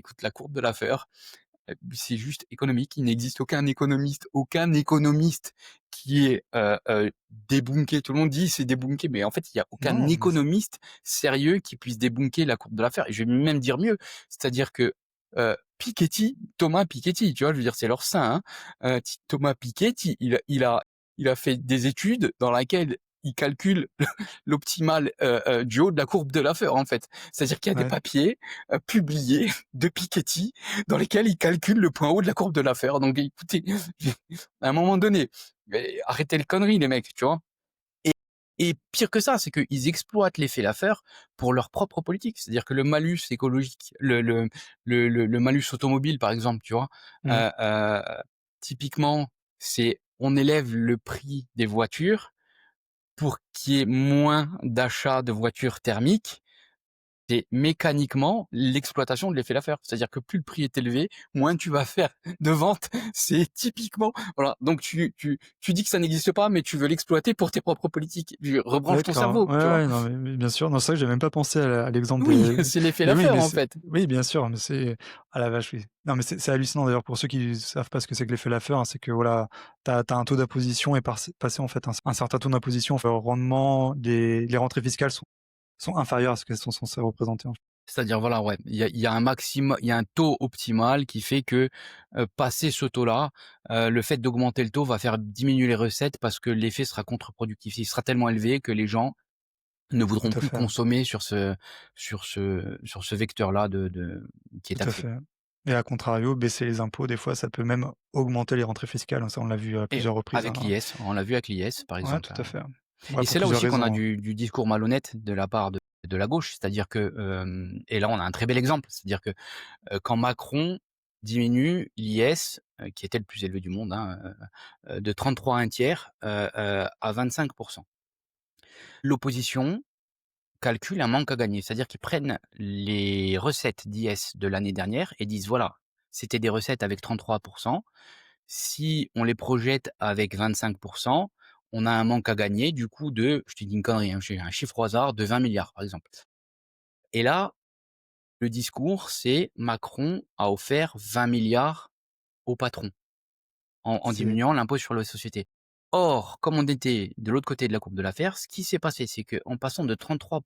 écoute, la courbe de Laffer, c'est juste économique. Il n'existe aucun économiste qui est débunké. Tout le monde dit c'est débunké, mais en fait, il y a aucun Non, mais économiste sérieux qui puisse débunker la courbe de l'affaire. Et je vais même dire mieux, c'est-à-dire que Thomas Piketty, tu vois, je veux dire, c'est leur saint. Hein. Thomas Piketty, il a fait des études dans lesquelles il calcule l'optimal du haut de la courbe de Laffer, en fait. C'est-à-dire qu'il y a des ouais, papiers publiés de Piketty dans lesquels il calcule le point haut de la courbe de Laffer. Donc écoutez, à un moment donné, arrêtez les conneries, les mecs, tu vois. Et pire que ça, c'est qu'ils exploitent l'effet Laffer pour leur propre politique. C'est-à-dire que le malus écologique, le malus automobile, par exemple, tu vois, mmh, euh, euh, typiquement, c'est on élève le prix des voitures pour qu'il y ait moins d'achats de voitures thermiques. C'est mécaniquement l'exploitation de l'effet Laffer. C'est-à-dire que plus le prix est élevé, moins tu vas faire de ventes. C'est typiquement, voilà. Donc tu dis que ça n'existe pas, mais tu veux l'exploiter pour tes propres politiques. Rebranche ton d'accord. cerveau, Ouais, tu vois. ouais, non, mais bien sûr. Non, c'est vrai que j'avais même pas pensé à l'exemple Oui, des c'est l'effet mais oui, Laffer, mais en c'est fait. oui, bien sûr, mais c'est ah la vache, oui. Non, mais c'est hallucinant d'ailleurs pour ceux qui savent pas ce que c'est que l'effet Laffer, hein, c'est que voilà, t'as as un taux d'imposition et passer en fait un certain taux d'imposition, au rendement, les rentrées fiscales sont inférieures à ce qu'elles sont censées représenter, en fait. C'est-à-dire, voilà, ouais, il y a un maximum, il y a un taux optimal qui fait que, passer ce taux-là, le fait d'augmenter le taux va faire diminuer les recettes parce que l'effet sera contre-productif. Il sera tellement élevé que les gens ne Tout voudront à plus fait, consommer sur ce vecteur-là de qui est tout à taxé. fait et à contrario, baisser les impôts, des fois, ça peut même augmenter les rentrées fiscales, hein. Ça, on l'a vu à Et plusieurs reprises, avec hein. l'IS, on l'a vu avec l'IS, par Ouais, exemple, tout à hein. fait. Ouais, Et pour c'est là plusieurs aussi qu'on a raisons, hein. du discours malhonnête de la part de la gauche. C'est-à-dire que, et là, on a un très bel exemple. C'est-à-dire que, quand Macron diminue l'IS, qui était le plus élevé du monde, hein, de 33 1/3, à 25. L'opposition calcule un manque à gagner. C'est-à-dire qu'ils prennent les recettes d'IS de l'année dernière et disent: «Voilà, c'était des recettes avec 33. Si on les projette avec 25, on a un manque à gagner du coup de», je te dis une connerie, hein, j'ai un chiffre au hasard, de 20 milliards par exemple. Et là, le discours, c'est Macron a offert 20 milliards aux patrons en C'est diminuant l'impôt sur les sociétés. Or, comme on était de l'autre côté de la courbe de l'affaire, ce qui s'est passé, c'est qu'en passant de 33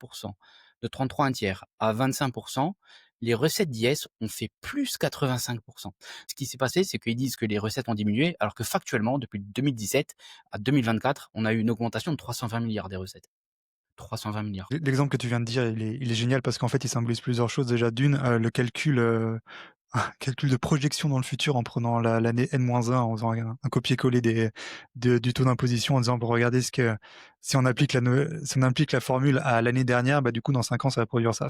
de 33 un tiers à 25, les recettes d'IS ont fait plus 85. Ce qui s'est passé, c'est qu'ils disent que les recettes ont diminué, alors que factuellement, depuis 2017 à 2024, on a eu une augmentation de 320 milliards des recettes. 320 milliards. l'exemple que tu viens de dire, il est génial parce qu'en fait, il symbolise plusieurs choses. Déjà d'une, le calcul, un calcul de projection dans le futur en prenant l'année N-1, en faisant un copier-coller du taux d'imposition, en disant: «Bon, regardez ce que si on applique la formule à l'année dernière, bah, du coup, dans 5 ans, ça va produire ça».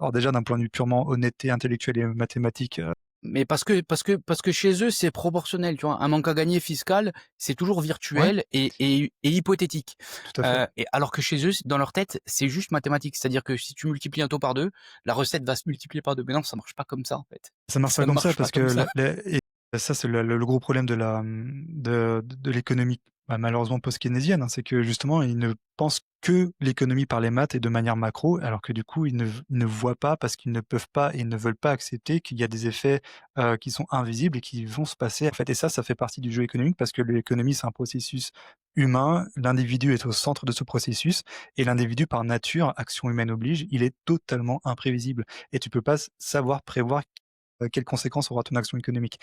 Alors déjà, d'un point de vue purement honnêteté intellectuelle et mathématique, Mais parce que chez eux, c'est proportionnel, tu vois. Un manque à gagner fiscal, c'est toujours ouais, virtuel et hypothétique. tout à fait. Et alors que chez eux, dans leur tête, c'est juste mathématique. C'est-à-dire que si tu multiplies un taux par 2, la recette va se multiplier par 2. Mais non, ça marche pas comme ça, en fait. Ça marche pas Ça comme ça marche pas parce que comme ça. ça, c'est le gros problème de l'économie, bah, malheureusement post-keynésienne, hein. C'est que justement, ils ne pensent que l'économie par les maths et de manière macro, alors que du coup, ils ne voient pas parce qu'ils ne peuvent pas et ne veulent pas accepter qu'il y a des effets, qui sont invisibles et qui vont se passer, en fait et ça fait partie du jeu économique parce que l'économie, c'est un processus humain. L'individu est au centre de ce processus et l'individu, par nature, action humaine oblige, il est totalement imprévisible et tu peux pas savoir prévoir quelles conséquences aura ton action économique.